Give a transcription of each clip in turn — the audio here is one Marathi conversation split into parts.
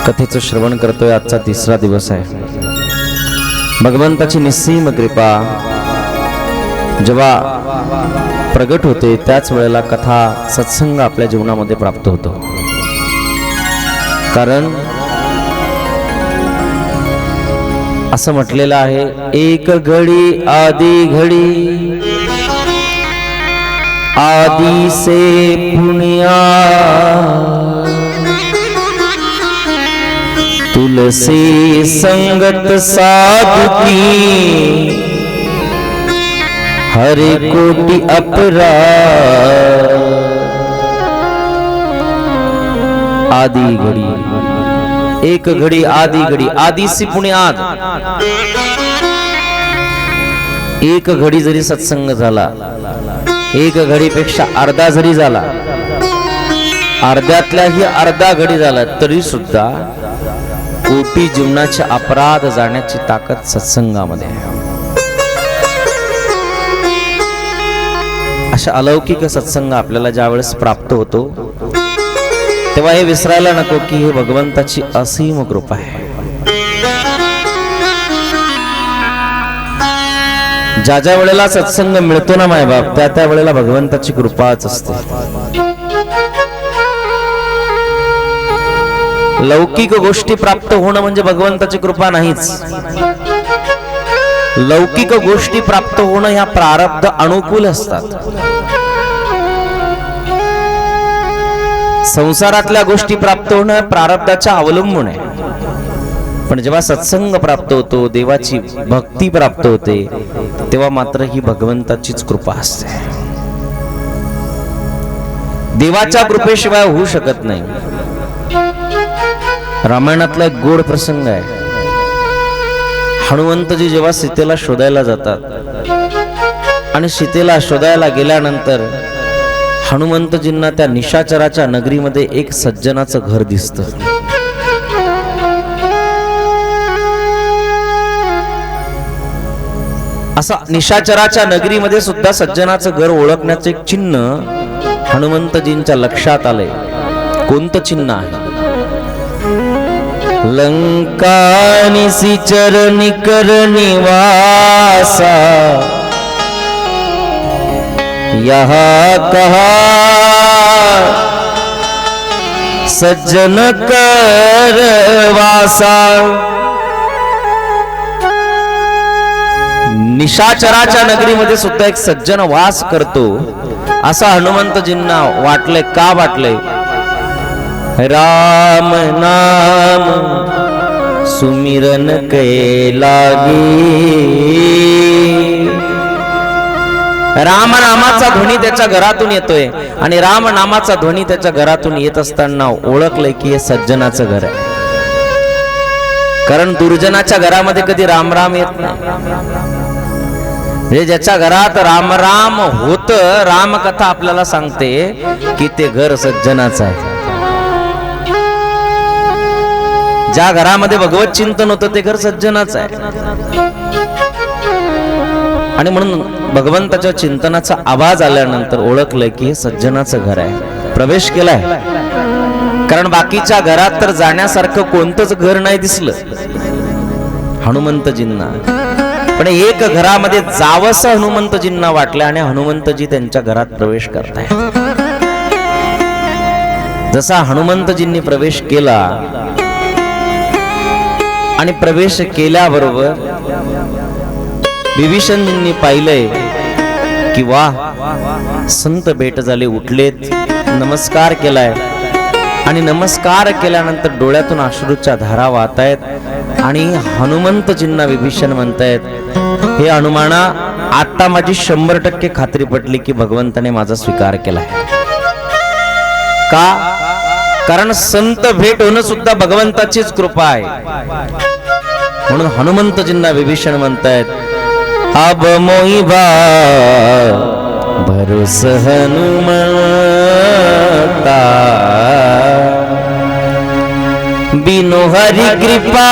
कथेचं श्रवण करतोय. आजचा तिसरा दिवस आहे. भगवंताची निस्सीम कृपा जेव्हा प्रगट होते त्याच वेळेला कथा सत्संग आपल्या जीवनामध्ये प्राप्त होतो. कारण असं म्हटलेलं आहे, एक घडी आदि घडी आदि से पुण्या तुलसी संगत साधकी हरे कोटि अपराध. आदि घडी, एक घडी आदि घडी, आदि से पुण्याद. एक घडी जरी सत्संग झाला, एक घडीपेक्षा अर्धा जरी झाला, अर्ध्यातल्याही अर्धा घडी झाला तरी सुद्धा कोटी जीवनाचे अपराध जाण्याची ताकद सत्संगामध्ये आहे. अशा अलौकिक सत्संग आपल्याला ज्या वेळेस प्राप्त होतो तेव्हा हे विसरायला नको की हे भगवंताची असीम कृपा आहे. ज्या ज्या वेळेला सत्संग मिळतो ना मायबाप, त्या त्या वेळेला भगवंताची कृपाच असते. लौकिक गोष्टी प्राप्त होणं म्हणजे भगवंताची कृपा नाहीच. लौकिक गोष्टी प्राप्त होणं ह्या प्रारब्ध अनुकूल असतात. संसारातल्या गोष्टी प्राप्त होणं प्रारब्धाच्या अवलंबून आहे. पण जेव्हा सत्संग प्राप्त होतो, देवाची भक्ती प्राप्त होते, तेव्हा मात्र ही भगवंताचीच कृपा असते. देवाच्या कृपेशिवाय होऊ शकत नाही. रामायणातला एक गोड प्रसंग आहे. हनुमंतजी जेव्हा सीतेला शोधायला जातात आणि सीतेला शोधायला गेल्यानंतर हनुमंतजींना त्या निशाचराच्या नगरीमध्ये एक सज्जनाचं घर दिसतं. असा निशाचराच्या नगरीमध्ये सुद्धा सज्जनाचं घर ओळखण्याचं एक चिन्ह हनुमंतजींच्या लक्षात आलंय. कोणतं चिन्ह आहे? लंका निशिचर निकर निवासा यहाँ कहा सज्जन कर वासा. निशाचराच्या नगरीमध्ये सुद्धा एक सज्जन वास करतो असं हनुमंतजींना वाटलंय. का वाटलंय? राम नाम सुमिरन कै लागी. राम नामाचा ध्वनी त्याच्या घरातून येतोय आणि राम नामाचा ध्वनी त्याच्या घरातून येत असताना ओळखलंय की हे सज्जनाचं घर आहे. कारण दुर्जनाच्या घरामध्ये कधी राम राम येत नाही. ज्याच्या घरात राम राम होत, रामकथा आपल्याला सांगते की ते घर सज्जनाचं आहे. ज्या घरामध्ये भगवत चिंतन होतं ते घर सज्जनाचं आहे. आणि म्हणून भगवंताच्या चिंतनाचा आवाज आल्यानंतर ओळखलंय की हे सज्जनाचं घर आहे. प्रवेश केलाय. कारण बाकीच्या घरात तर जाण्यासारखं कोणतंच घर नाही दिसलं हनुमंतजींना. पण एक घरामध्ये जावंसं हनुमंतजींना वाटलं आणि हनुमंतजी त्यांच्या घरात प्रवेश करताय. जसा हनुमंतजींनी प्रवेश केला आणि प्रवेश केल्याबरोबर विभीषणजींनी पाहिलंय की वाह, संत भेट झाले, उठलेत, नमस्कार केलाय. आणि नमस्कार केल्यानंतर डोळ्यातून अश्रूच्या धारा वाहत आहेत आणि हनुमंतजींना विभीषण म्हणतायत, हे हनुमाना, आता माझी 100% खात्री पटली की भगवंताने माझा स्वीकार केलाय. का? कारण संत भेट होणं सुद्धा भगवंताचीच कृपा आहे. म्हणून हनुमंतजींना विभीषण म्हणतायत, अब मोहि भरोस हनुमता बिनु हरि कृपा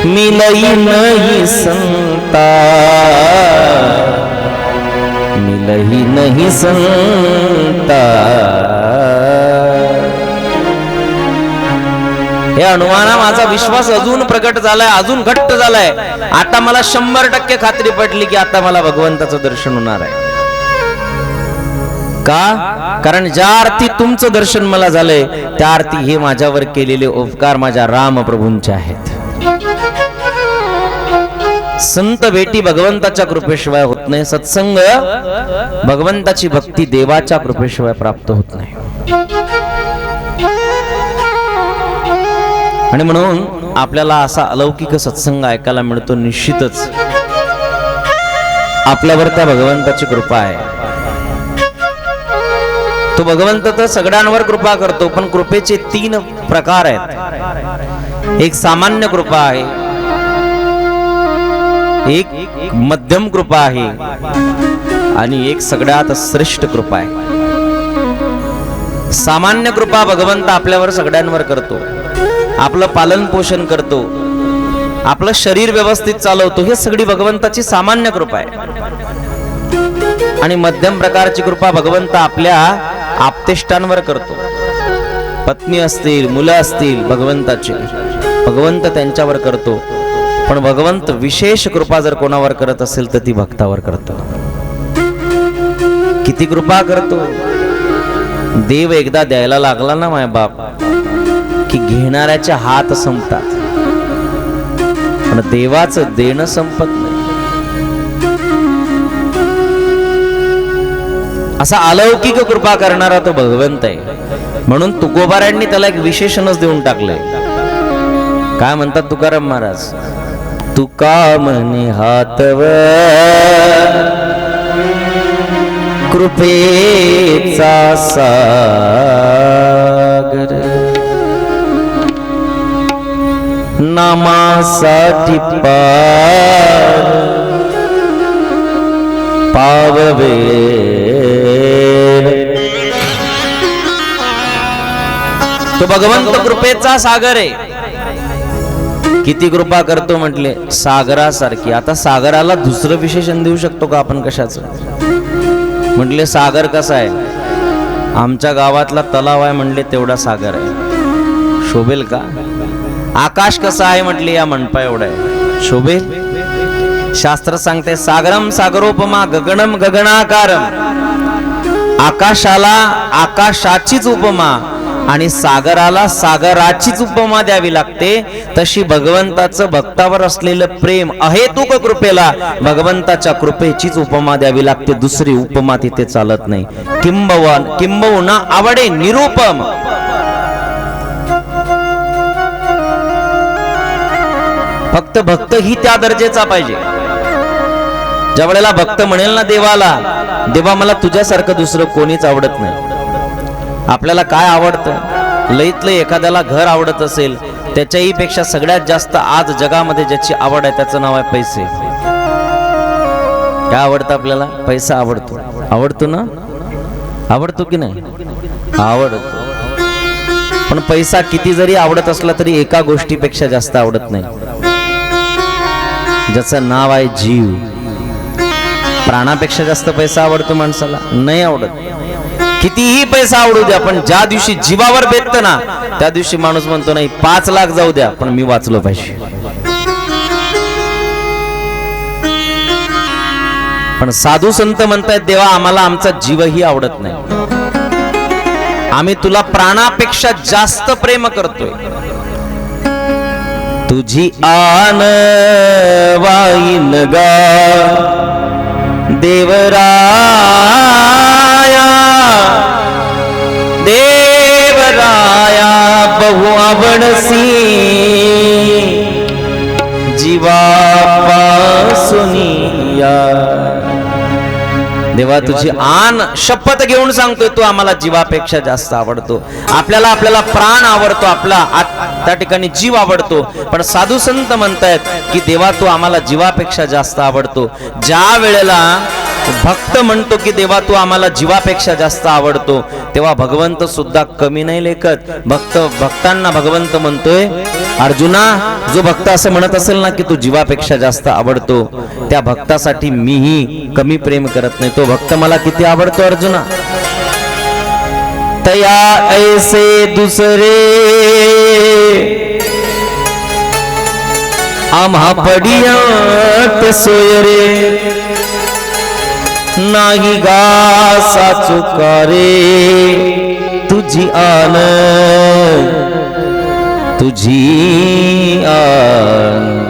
मिलई नहीं संता. लही नहीं संता. हे हनुमाना, माझा विश्वास अजून प्रगट झालाय, अजून घट्ट झालाय. आता मला 100% खात्री पटली की आता मला भगवंताचं दर्शन होणार आहे. का? कारण ज्या अर्थी तुमचं दर्शन मला झालंय त्या अर्थी हे माझ्यावर केलेले उपकार माझ्या राम प्रभूंचे आहेत. संत भेटी भगवंताच्या कृपेशिवाय होत नाही. सत्संग भगवंताची भक्ती देवाच्या कृपेशिवाय प्राप्त होत नाही. आणि म्हणून आपल्याला असा अलौकिक सत्संग ऐकायला मिळतो. निश्चितच आपल्यावर त्या भगवंताची कृपा आहे. तो भगवंत तर सगळ्यांवर कृपा करतो, पण कृपेचे 3 प्रकार आहेत. एक सामान्य कृपा आहे, एक मध्यम कृपा आहे आणि एक सगळ्यात श्रेष्ठ कृपा आहे. सामान्य कृपा भगवंत आपल्यावर सगळ्यांवर करतो. आपलं पालन पोषण करतो, आपलं शरीर व्यवस्थित चालवतो. हे सगळी भगवंताची सामान्य कृपा आहे. आणि मध्यम प्रकारची कृपा भगवंत आपल्या आप्तेष्टांवर करतो. पत्नी असतील, मुलं असतील भगवंताची, भगवंत त्यांच्यावर करतो. पण भगवंत विशेष कृपा जर कोणावर करत असेल तर ती भक्तावर करतो. किती कृपा करतो. देव एकदा द्यायला लागला ना माय बाप की घेणाऱ्याचे हात संपतात, पण देवाचं देणं संपत नाही. असा अलौकिक कृपा करणारा तो भगवंत आहे. म्हणून तुकोबारांनी त्याला एक विशेषणच देऊन टाकलंय. काय म्हणतात तुकाराम महाराज? तुका म्हणे हातवर कृपेचा सागर, नामासाठी पार पाववे. तो भगवंत कृपेचा सागर आहे. किती कृपा करतो म्हटले, सागरासारखी. आता सागराला दुसरं विशेषण देऊ शकतो का आपण कशाचं? म्हटले सागर कसा आहे? आमच्या गावातला तलाव आहे म्हणले तेवढा सागर आहे. शोभेल का? आकाश कसा आहे म्हटले या मंडपा एवढा आहे. शोभेल? शास्त्र सांगते सागरम सागरोपमा गगनम गगनाकारम. आकाशाला आकाशाचीच उपमा आणि सागराला सागराचीच उपमा द्यावी लागते. तशी भगवंताचं भक्तावर असलेलं प्रेम अहेतुक कृपेला भगवंताच्या कृपेचीच उपमा द्यावी लागते. दुसरी उपमा तिथे चालत नाही. किंबहुना आवडे निरुपम. फक्त भक्त ही त्या दर्जेचा पाहिजे. ज्या वेळेला भक्त म्हणेल ना देवाला, देवा मला तुझ्यासारखं दुसरं कोणीच आवडत नाही. आपल्याला काय आवडतं? लईत लई एखाद्याला घर आवडत असेल, त्याच्याही पेक्षा सगळ्यात जास्त आज जगामध्ये ज्याची आवड आहे त्याचं नाव आहे पैसे. काय आवडतं आपल्याला? पैसा आवडतो. आवडतो ना? आवडतो की नाही? आवडतो. पण पैसा किती जरी आवडत असला तरी एका गोष्टीपेक्षा जास्त आवडत नाही, ज्याचं नाव आहे जीव. प्राणापेक्षा जास्त पैसा आवडतो माणसाला? नाही आवडत. कितीही पैसा आवडू द्या, पण ज्या दिवशी जीवावर बेततं ना त्या दिवशी माणूस म्हणतो नाही 5 लाख जाऊ द्या पण मी वाचलो पाहिजे. पण साधू संत म्हणतायत देवा आम्हाला आमचा जीवही आवडत नाही. आम्ही तुला प्राणापेक्षा जास्त प्रेम करतोय. तुझी आन वाईन गा देवराया, देवराया बहु आवडसी जीवा पासुनिया. देवा तुझी आन शपथ घेऊन सांगतोय तू आम्हाला जीवापेक्षा जास्त आवडतो. आपल्याला प्राण आवडतो, आपला त्या ठिकाणी जीव आवडतो. पण साधू संत म्हणतायत की देवा तू आम्हाला जीवापेक्षा जास्त आवडतो. ज्या वेळेला भक्त म्हणतो की देवा तू आम्हाला जीवापेक्षा जास्त आवडतो, तेव्हा भगवंत सुद्धा कमी नाही लेखत. भक्तांना भगवंत म्हणतोय, अर्जुना जो भक्त असं म्हणत असेल ना की तू जीवापेक्षा जास्त आवडतो, त्या भक्तासाठी मीही कमी प्रेम करत नाही. तो भक्त मला किती आवडतो अर्जुना. तया ऐसे दुसरे आम्हा पडियात सोय रे, नाही गासा चुकारे तुझी आन तुझी आन.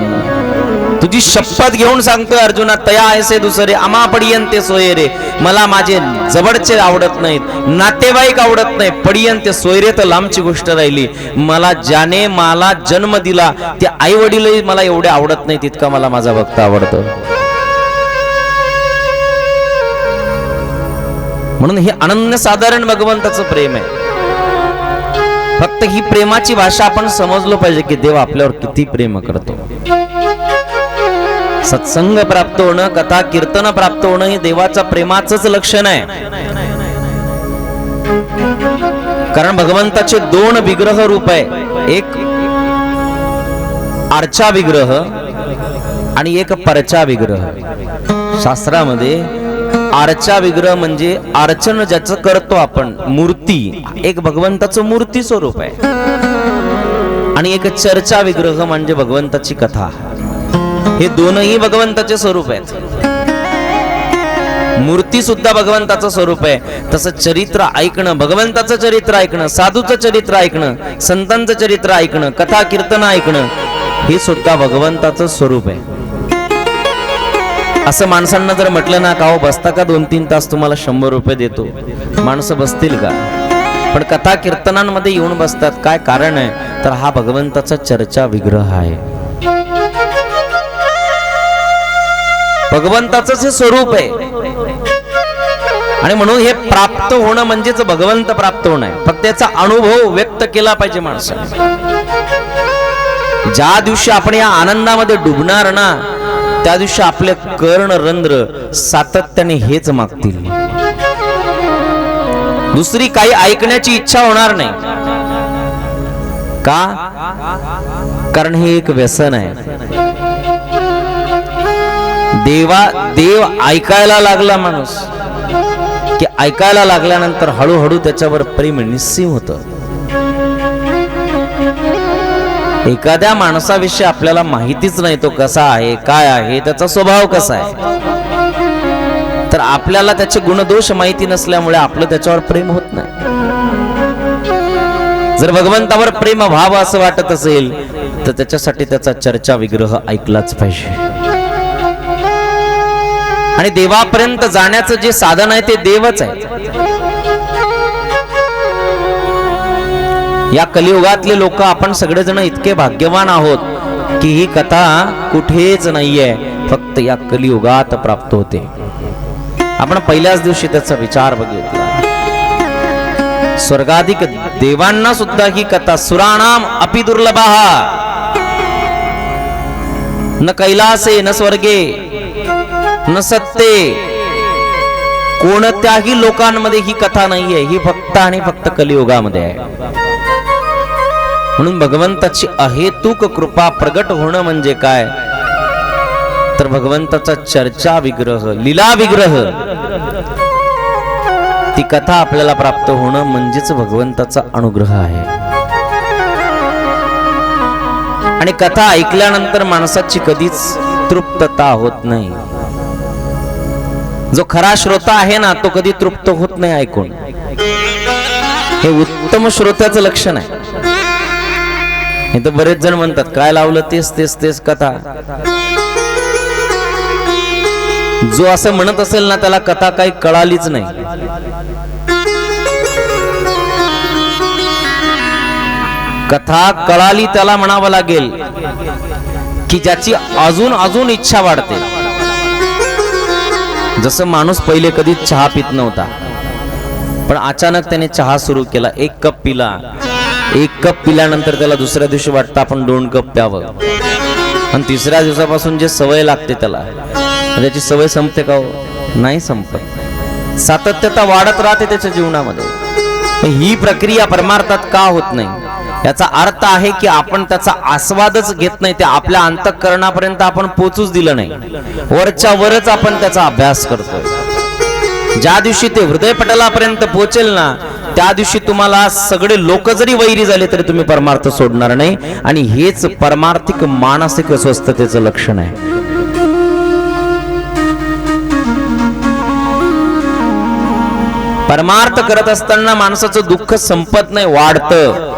तुझी शपथ घेऊन सांगतोय अर्जुना, तया ऐसे दुसरे आम्हा पडियंते सोयरे. मला माझे जवळचे आवडत नाहीत, नातेवाईक आवडत नाही, पडियंते सोयरे तर लांबची गोष्ट राहिली. मला ज्याने मला जन्म दिला ते आई वडीलही मला एवढे आवडत नाही, तितका मला माझा भक्त आवडतो. म्हणून हे अनन्यसाधारण भगवंताचं प्रेम आहे. फक्त ही प्रेमाची भाषा आपण समजलो पाहिजे की देव आपल्यावर किती प्रेम करतो. सत्संग प्राप्त होणं, कथा कीर्तन प्राप्त होणं हे देवाच्या प्रेमाचंच लक्षण आहे. कारण भगवंताचे दोन विग्रह रूप आहे, एक आरचा विग्रह आणि एक परचा विग्रह. शास्त्रामध्ये आरचा विग्रह म्हणजे अर्चन ज्याचं करतो आपण, मूर्ती, एक भगवंताचं मूर्ती स्वरूप आहे. आणि एक चर्चा विग्रह म्हणजे भगवंताची कथा. हे दोनही भगवंताचे स्वरूप आहेत. मूर्ती सुद्धा भगवंताचं स्वरूप आहे, तसं चरित्र ऐकणं, भगवंताचं चरित्र ऐकणं, साधूचं चरित्र ऐकणं, संतांचं चरित्र ऐकणं, कथा कीर्तन ऐकणं, हे सुद्धा भगवंताचं स्वरूप आहे. असं माणसांना जर म्हटलं ना का हो बसता का 2-3 तास तुम्हाला 100 रुपये देतो, माणसं बसतील का? पण कथा कीर्तनांमध्ये येऊन बसतात. काय कारण आहे? तर हा भगवंताचा चर्चा विग्रह आहे. भगवंताचं हे स्वरूप आहे. आणि म्हणून हे प्राप्त होणं म्हणजेच भगवंत प्राप्त होणं आहे. फक्त त्याचा अनुभव व्यक्त केला पाहिजे माणसाने. ज्या दिवशी आपण या आनंदामध्ये डुबणार ना, त्या दिवशी आपले कर्ण रंध्र सातत्याने हेच मागतील. दुसरी काही ऐकण्याची इच्छा होणार नाही. का? कारण हे एक व्यसन आहे. देव ऐकायला लागला माणूस की ऐकायला लागल्यानंतर हळूहळू त्याच्यावर प्रेम निस्सीम होतं. एखाद्या माणसाविषयी आपल्याला माहितीच नाही, तो कसा आहे, काय आहे, त्याचा स्वभाव कसा आहे, तर आपल्याला त्याचे गुणदोष माहिती नसल्यामुळे आपलं त्याच्यावर प्रेम होत नाही. जर भगवंतावर प्रेम व्हावं असं वाटत असेल तर त्याच्यासाठी त्याचा चर्चा विग्रह ऐकलाच पाहिजे. आणि देवापर्यंत जाण्याचं जे साधन आहे ते देवच आहे. या कलियुगातले लोक आपण सगळेजण इतके भाग्यवान आहोत की ही कथा कुठेच नाहीये, फक्त या कलियुगात प्राप्त होते. आपण पहिल्याच दिवशी त्याचा विचार बघितला. स्वर्गाधिक देवांना सुद्धा ही कथा सुराणाम अपि दुर्लभः न कैलासे न स्वर्गे न सत्ते, कोणत्याही लोकांमध्ये ही कथा नाहीये. ही फक्त आणि फक्त कलियुगामध्ये आहे. म्हणून भगवंताची अहेतुक कृपा प्रगट होणं म्हणजे काय? तर भगवंताचा चर्चा विग्रह, लीला विग्रह, ती कथा आपल्याला प्राप्त होणं म्हणजेच भगवंताचा अनुग्रह आहे. आणि कथा ऐकल्यानंतर माणसाची कधीच तृप्तता होत नाही. जो खरा श्रोता आहे ना, तो कधी तृप्त होत नाही ऐकून. हे उत्तम श्रोत्याचं लक्षण आहे. हे तर बरेच जण म्हणतात काय लावलं तेच तेच तेच कथा. जो असं म्हणत असेल ना, त्याला कथा काही कळालीच नाही. कथा कळाली त्याला म्हणावं लागेल की ज्याची अजून अजून इच्छा वाढते. जसं माणूस पहिले कधी चहा पित नव्हता, पण अचानक त्याने चहा सुरू केला. 1 कप पिला. 1 कप पिल्यानंतर त्याला दुसऱ्या दिवशी वाटतं आपण 2 कप प्यावं. आणि तिसऱ्या दिवसापासून जे सवय लागते त्याला, त्याची सवय संपते का हो? नाही संपत, सातत्यता वाढत राहते त्याच्या जीवनामध्ये। ही प्रक्रिया परमार्थात का होत नाही याचा अर्थ आहे की आपण त्याचा आस्वादच घेत नाही, ते आपल्या अंतःकरणापर्यंत आपण पोचूच दिलं नाही, वरच्या वरच आपण त्याचा अभ्यास करतोय। ज्या दिवशी ते हृदयपटलापर्यंत पोचेल ना, त्या दिवशी तुम्हाला सगळे लोक जरी वैरी झाले तरी तुम्ही परमार्थ सोडणार नाही, आणि हेच परमार्थिक मानसिक स्वस्थतेचं लक्षण आहे। परमार्थ करत असताना माणसाचं दुःख संपत नाही, वाढतं।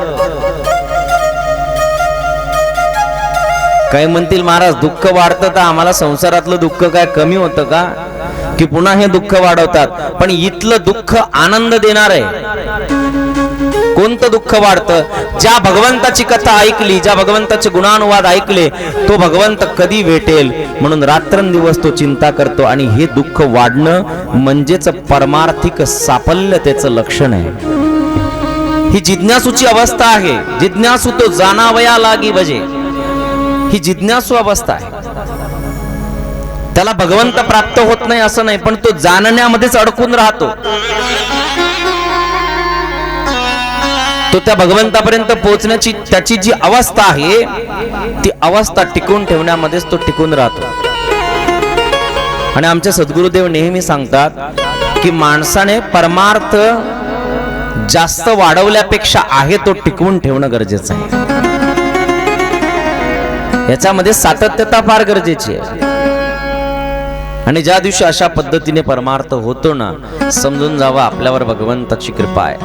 काय म्हणतील महाराज, दुःख वाढतं तर आम्हाला संसारातलं दुःख काय कमी होतं का, की पुन्हा हे दुःख वाढवतात? पण इथलं दुःख आनंद देणार आहे। कोणतं दुःख वाढतं? ज्या भगवंताची कथा ऐकली, ज्या भगवंताचे गुणानुवाद ऐकले, तो भगवंत कधी भेटेल म्हणून रात्रंदिवस तो चिंता करतो, आणि हे दुःख वाढणं म्हणजेच परमार्थिक साफल्यतेचं लक्षण आहे। ही जिज्ञासूची अवस्था आहे। जिज्ञासू तो जाणावया लागी बजे, ही जिज्ञासू अवस्था आहे। त्याला भगवंत प्राप्त होत नाही असं नाही, पण तो जाणण्यामध्येच अडकून राहतो। तो त्या भगवंतापर्यंत पोहोचण्याची त्याची जी अवस्था आहे, ती अवस्था टिकून ठेवण्यामध्येच तो टिकून राहतो। आणि आमचे सद्गुरुदेव नेहमी सांगतात की माणसाने परमार्थ जास्त वाढवल्यापेक्षा आहे तो टिकवून ठेवणं गरजेचं आहे। याच्यामध्ये सातत्यता फार गरजेची आहे। आणि ज्या दिवशी अशा पद्धतीने परमार्थ होतो ना, समजून जावं आपल्यावर भगवंताची कृपा आहे,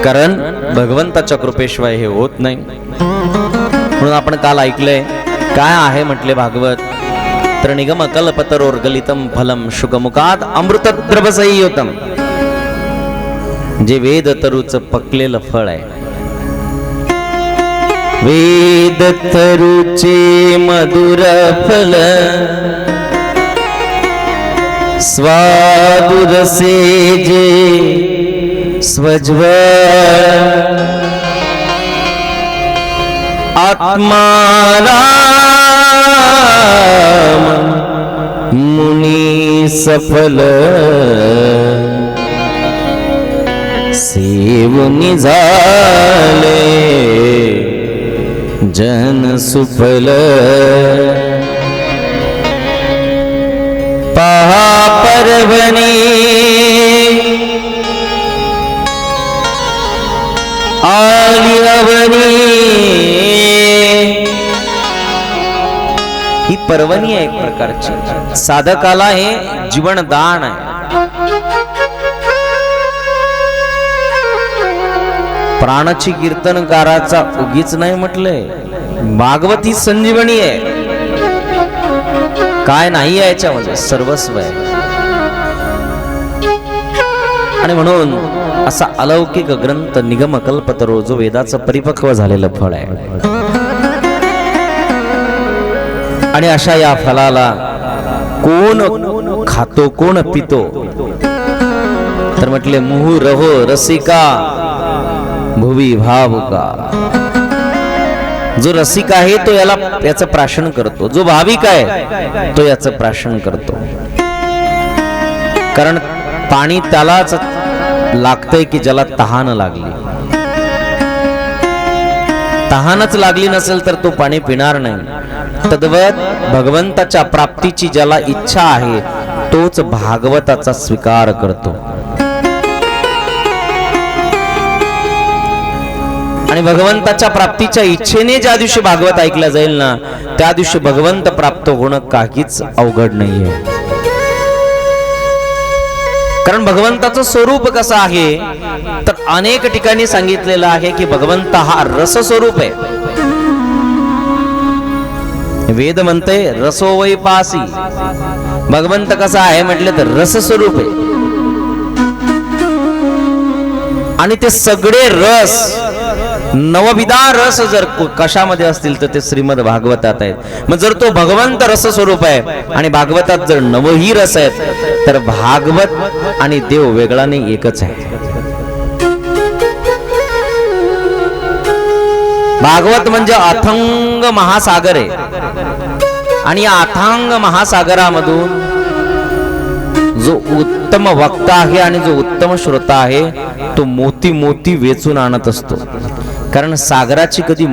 कारण भगवंताच्या कृपेशिवाय हे होत नाही। म्हणून आपण काल ऐकलंय काय आहे म्हटले भागवत, तर निगम कल्पतरोर्गलितम फलम शुकमुखात अमृतद्रवसंयुतम, जे वेद तरुचं पकलेलं फळ आहे। वेद तरुचे मधुर फल स्वादुरसे जे स्वज्वल, आत्मा राम मुनी सफल, सेवुनि झाले जन सुफल। पहा पर्वणी आली अवनी, ही पर्वणी आहे एक प्रकारची, साधकाला हे जीवनदान आहे। प्राणाची कीर्तनकाराचा उगीच नाही म्हटलंय, भागवती संजीवनी आहे। काय नाही आहे याच्यामध्ये, सर्वस्व आहे। आणि म्हणून असा अलौकिक ग्रंथ निगम कल्पतरो, जो वेदाचं परिपक्व झालेलं फळ आहे। आणि अशा या फलाला कोण खातो, कोण पितो, तर म्हटले मुहू रहो रसिका भुवी भावुका। जो रसिक आहे तो याचं प्राशन करतो, जो भाविक आहे तो याचं प्राशन करतो। कारण पाणी त्यालाच लागतंय की ज्याला तहान लागली। तहानच लागली नसेल तर तो पाणी पिणार नाही। तद्वत भगवंताच्या प्राप्तीची ज्याला इच्छा आहे तोच भागवताचा स्वीकार करतो। आणि भगवंताच्या प्राप्तीच्या इच्छेने ज्या दिवशी भागवत ऐकला जाईल ना, त्या दिवशी भगवंत प्राप्त होणं काहीच अवघड नाहीये। कारण भगवंताचं स्वरूप कसं आहे, तर अनेक ठिकाणी सांगितलेलं आहे की भगवंत हा रस स्वरूप आहे। वेद म्हणते रसो वै पासी, भगवंत कसा आहे म्हटलं तर रस स्वरूप आहे। आणि ते सगळे रस, नवविधा रस जर कशामध्ये असतील तर ते श्रीमद भागवतात आहेत। मग जर तो भगवंत रस स्वरूप आहे आणि भागवतात जर नवही रस आहेत, तर भागवत आणि देव वेगळा नाही, एकच आहे। भागवत म्हणजे अथंग महासागर आहे, आणि या अथांग महासागरामधून जो उत्तम वक्ता आहे आणि जो उत्तम श्रोता आहे तो मोती मोती वेचून आणत असतो. कारण सागराची कधी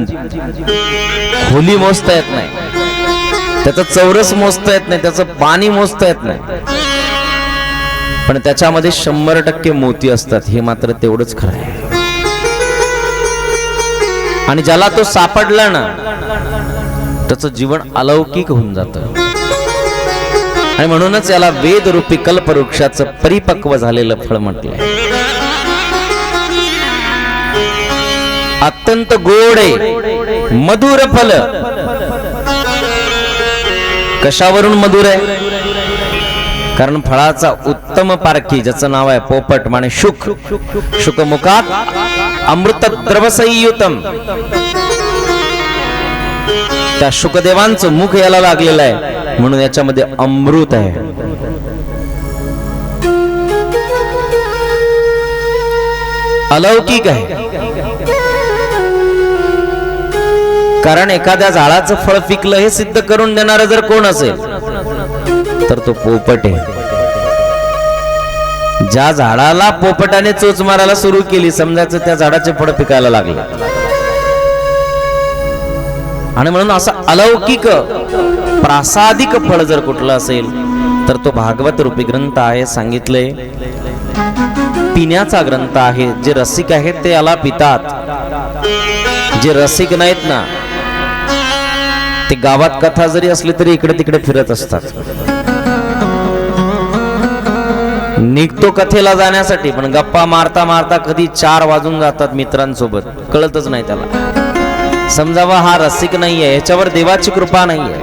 खोली मोजता येत नाही, त्याचं चौरस मोजता येत नाही, त्याचं पाणी मोजता येत नाही, पण त्याच्यामध्ये 100% मोती असतात, हे मात्र तेवढंच खरं आहे. आणि ज्याला तो सापडला ना त्याचं जीवन अलौकिक होऊन जातं. आणि म्हणूनच याला वेद रूपी कल्पवृक्षाचं परिपक्व झालेलं फळ म्हटलंय. अत्यंत गोड आहे, मधुर फल. कशावरून मधुर आहे? कारण फळाचा उत्तम पारखी ज्याचं नाव आहे पोपट माने शुक, शुकमुखात अमृत द्रवसंयुतम. त्या शुकदेवांचं मुख याला लागलेलं आहे म्हणून याच्यामध्ये अमृत आहे. अलौकिक आहे. कारण एखाद्या झाडाचं फळ पिकलं हे सिद्ध करून देणारं जर कोण असेल तर तो पोपट आहे. ज्या झाडाला पोपटाने चोच मारायला सुरू केली समजायचं त्या झाडाचे फळ पिकायला लागले. आणि म्हणून असं अलौकिक प्रासादिक फळ जर कुठलं असेल तर तो भागवत रूपी ग्रंथ आहे. सांगितलंय पिण्याचा ग्रंथ आहे. जे रसिक आहेत ते याला पितात, जे रसिक नाहीत ना ते गावात कथा जरी असली तरी इकडे तिकडे फिरत असतात. निघतो कथेला जाण्यासाठी पण गप्पा मारता मारता कधी 4 वाजून जातात मित्रांसोबत, कळतच नाही त्याला. समजावा हा रसिक नाहीये, याच्यावर देवाची कृपा नाहीये.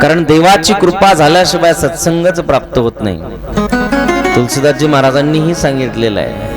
कारण देवाची कृपा झाल्याशिवाय सत्संगच प्राप्त होत नाही. तुलसीदासजी महाराजांनीही सांगितलेलं आहे